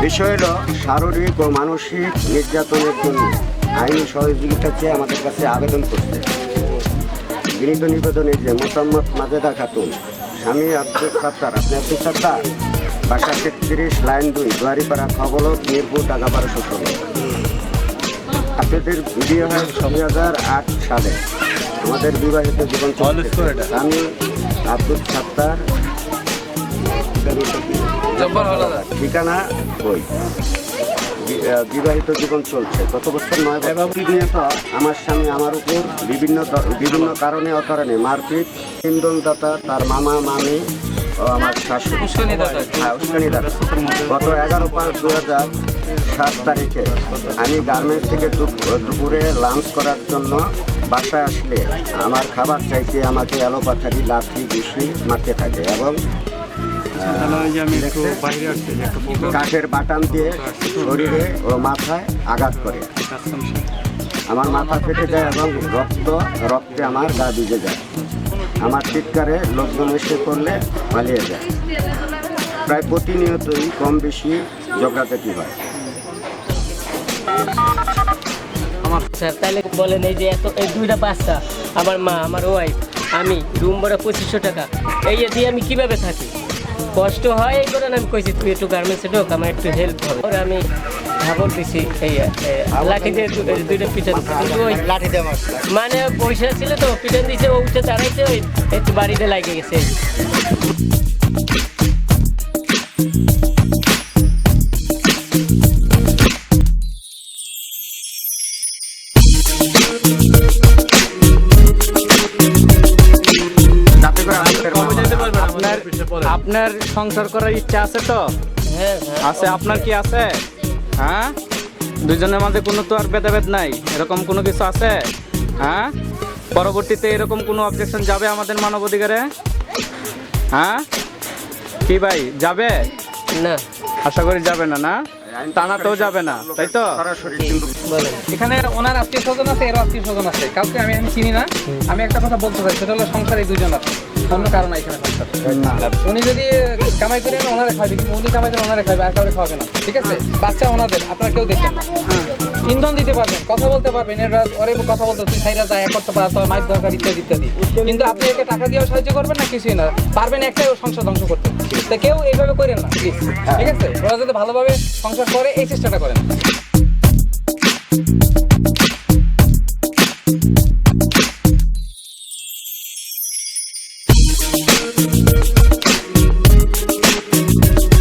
বিষয় হলো শারীরিক ও মানসিক নির্যাতনের জন্য আইনি সহযোগিতা চেয়ে আমাদের কাছে আবেদন করছে। বিনীত নিবেদনে যে মোসাম্মদ মাজেদা খাতুন, স্বামী আব্দুল সাত্তার, আপনি আব্দুল সাত্তার, বাসা ৩৩ লাইন ২, দুয়ারিপাড়া, খবলক, মিরপুর, ঢাকা ১২১৭। আপনাদের বিয়ে হয় ২০০৮ সালে। আমাদের বিবাহিত জীবন চলছে। স্বামী আব্দুল সাত্তার, ঠিকানা বই, বিবাহিত জীবন চলছে। গত বছর ৯ প্রতিনিয়ত আমার স্বামী আমার উপর বিভিন্ন কারণে অকারণে মারপিট, ইন্ধনদাতা, তার মামা, মামি ও আমার শাশুড়ি উস্কানিদাতা। গত 11/5/2007 তারিখে আমি গার্মেন্টস থেকে দুপুরে লাঞ্চ করার জন্য বাসায় আসলে আমার খাবার চাইতে আমাকে এলোপাথারি, লাঠি, ঘুষি মারতে থাকে এবং কাঠের বাটাম দিয়ে শরীরে ও মাথায় আঘাত করে। আমার মাথা ফেটে যায় এবং রক্তে আমার গা ভিজে যায়। আমার চিৎকারে লোকজন এসে করলে পালিয়ে যায়। প্রায় প্রতিনিয়তই কম বেশি ঝগড়াঝাটি হয়। স্যার তাহলে বলেন, এই যে এই 2টা বাচ্চা, আমার মা, আমার ওয়াইফ, আমি, রুম ভাড়া 2500 টাকা, এই দিয়ে আমি কিভাবে থাকি? কষ্ট হয় এই করে আমি কইছি তুই একটু গার্মেন্টসে ঢোক, আমার একটু হেল্প হবে। ওরা আমি ভাবল দিছি, এই লাঠি দিয়ে 2টা পিটান, মানে পয়সা ছিল তো পিটান দিছে, ও উঠে দাঁড়াইছে, ওই একটু বাড়িতে লাগে গেছে। আপনার সংসার করার ইচ্ছা আছে তো? হ্যাঁ আছে। আপনার কি আছে? হ্যাঁ, দুইজনের মাঝে কোনো তো আর ভেদাভেদ নাই, এরকম কোনো কিছু আছে? হ্যাঁ, পরবর্তীতে এরকম কোনো অবজেকশন যাবে আমাদের মানবাধিকারে? হ্যাঁ কি ভাই, যাবে না? আশা করি যাবে না। না টানাতেও যাবে না, তাই তো? এখানে ওনার আত্মীয় স্বজন আছে, এর আত্মীয় স্বজন আছে, কাউকে আমি চিনি না। আমি একটা কথা বলতে চাই, সেটা হলো সংসার এই দুজন আছে, অন্য কারণ এখানে সংসার। উনি যদি কামাই করে ওনারে খাবে, কিন্তু উনি কামাই করে ওনারে খাবে, আর কাউকে খাওয়াবে না। ঠিক আছে, বাচ্চা ওনাদের, আপনারা কেউ দেখবেন না। ইন্ধন দিতে পারবেন, কথা বলতে পারবেন, এরা ওরে কথা বলতে তুই সাইরা যায় করতে পারতো, মাইক দরকার ইত্যাদি ইত্যাদি। কিন্তু আপনি একে টাকা দিয়েও সাহায্য করবেন না, কিছুই না, পারবেন একটাই সংসার ধ্বংস করতে। তো কেউ এইভাবে করেন না প্লিজ, ঠিক আছে? ওরা যাতে ভালোভাবে সংসার করে এই চেষ্টাটা করেন।